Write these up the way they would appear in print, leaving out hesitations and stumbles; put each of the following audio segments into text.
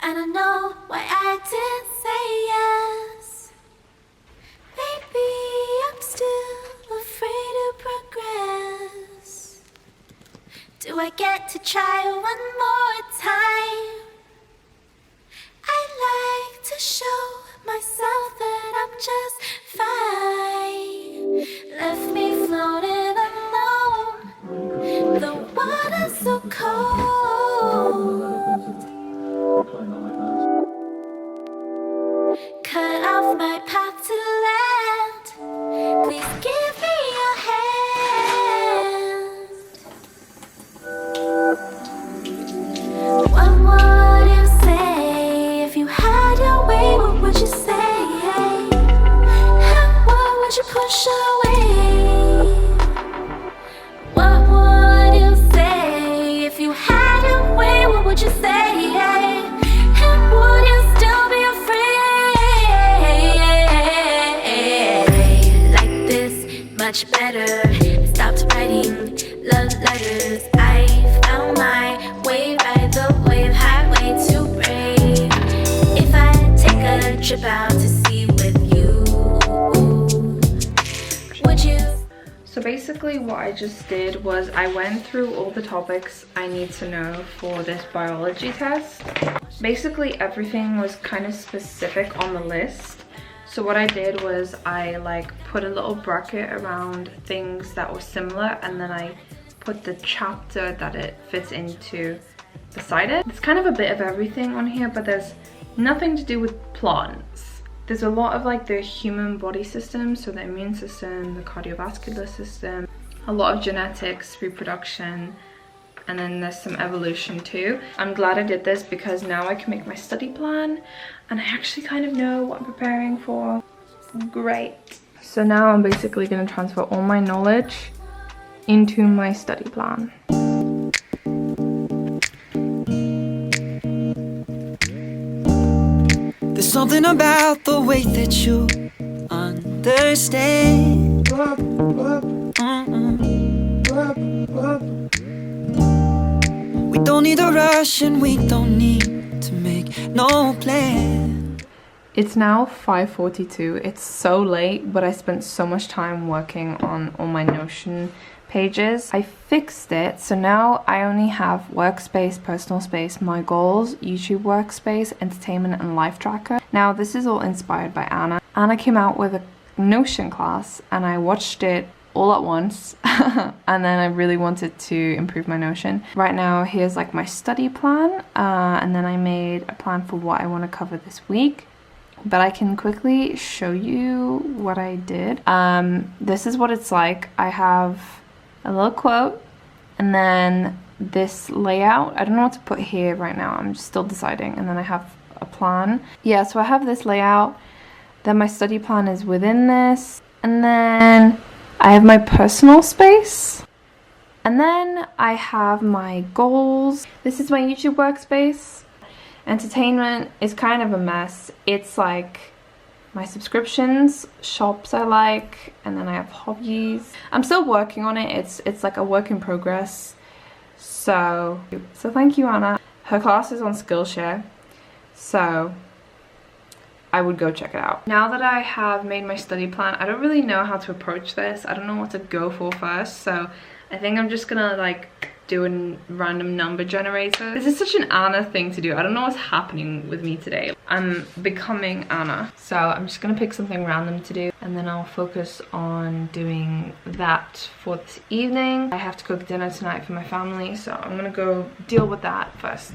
and I know why I didn't say yes. Maybe I'm still afraid to progress. Do I get to try one more time? I like to show myself that I'm just fine. Left me floating alone. The water's so cold. Cut off my path to land. Please give me your hand. What would you say if you had your way? What would you say? And what would you push away? What would you say if you had your way? What would you say? And would you still be afraid? Like this, much better. I stopped writing love letters. I found my way by the wave highway to brave. If I take a trip out to sea with you, would you? So basically what I just did was I went through all the topics I need to know for this biology test. Basically everything was kind of specific on the list. So what I did was I put a little bracket around things that were similar, and then I put the chapter that it fits into beside it. It's kind of a bit of everything on here, but there's nothing to do with plants. There's a lot of the human body system, so the immune system, the cardiovascular system, a lot of genetics, reproduction, and then there's some evolution too. I'm glad I did this because now I can make my study plan and I actually kind of know what I'm preparing for. Great. So now I'm basically going to transfer all my knowledge into my study plan. There's something about the way that you understand. We don't need a rush and we don't need to make no plan. It's now 5:42. It's so late, but I spent so much time working on all my Notion pages. I fixed it, so now I only have workspace, personal space, my goals, YouTube workspace, entertainment, and life tracker. Now this is all inspired by Anna. Anna came out with a Notion class and I watched it all at once and then I really wanted to improve my Notion. Right now here's my study plan, and then I made a plan for what I want to cover this week. But I can quickly show you what I did. This is what it's like. I have a little quote and then this layout. I don't know what to put here right now. I'm just still deciding. And then I have a plan. Yeah, so I have this layout. Then my study plan is within this. And then I have my personal space. And then I have my goals. This is my YouTube workspace. Entertainment is kind of a mess. It's my subscriptions, shops I like, and then I have hobbies. I'm still working on it. It's like a work in progress. So thank you, Anna. Her class is on Skillshare, so I would go check it out. Now that I have made my study plan, I don't really know how to approach this. I don't know what to go for first, so I think I'm just gonna do a random number generator. This is such an Anna thing to do. I don't know what's happening with me today. I'm becoming Anna. So I'm just gonna pick something random to do and then I'll focus on doing that for this evening. I have to cook dinner tonight for my family, so I'm gonna go deal with that first.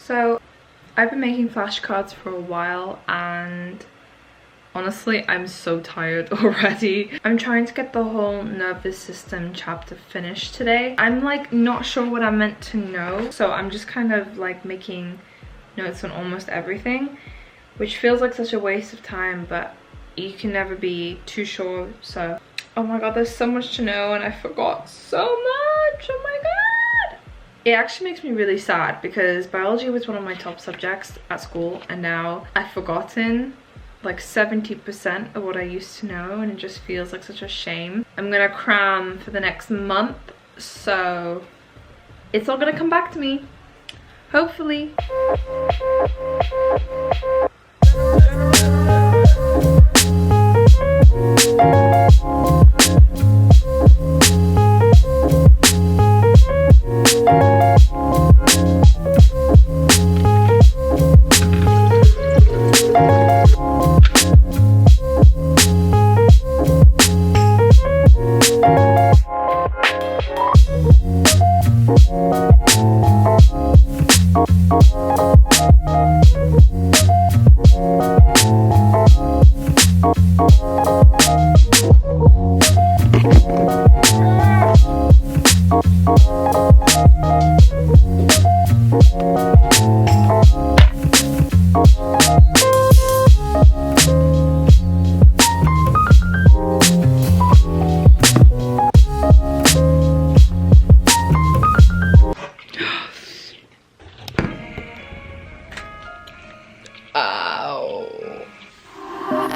So I've been making flashcards for a while and honestly I'm so tired already. I'm trying to get the whole nervous system chapter finished today. I'm like not sure what I'm meant to know, so I'm just kind of like making notes on almost everything, which feels like such a waste of time, but you can never be too sure. So oh my god, there's so much to know and I forgot so much. Oh my god, it actually makes me really sad because biology was one of my top subjects at school and now I've forgotten like 70% of what I used to know, and it just feels like such a shame. I'm gonna cram for the next month, so it's all gonna come back to me, hopefully.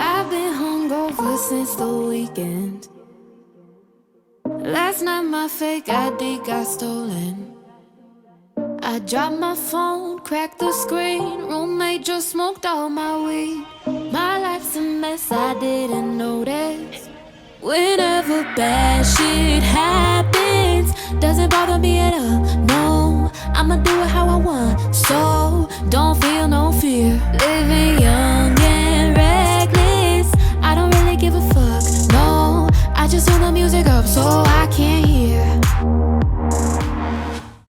I've been hungover since the weekend. Last night my fake ID got stolen. I dropped my phone, cracked the screen. Roommate just smoked all my weed. My life's a mess, I didn't notice. Whenever bad shit happens, doesn't bother me at all, no.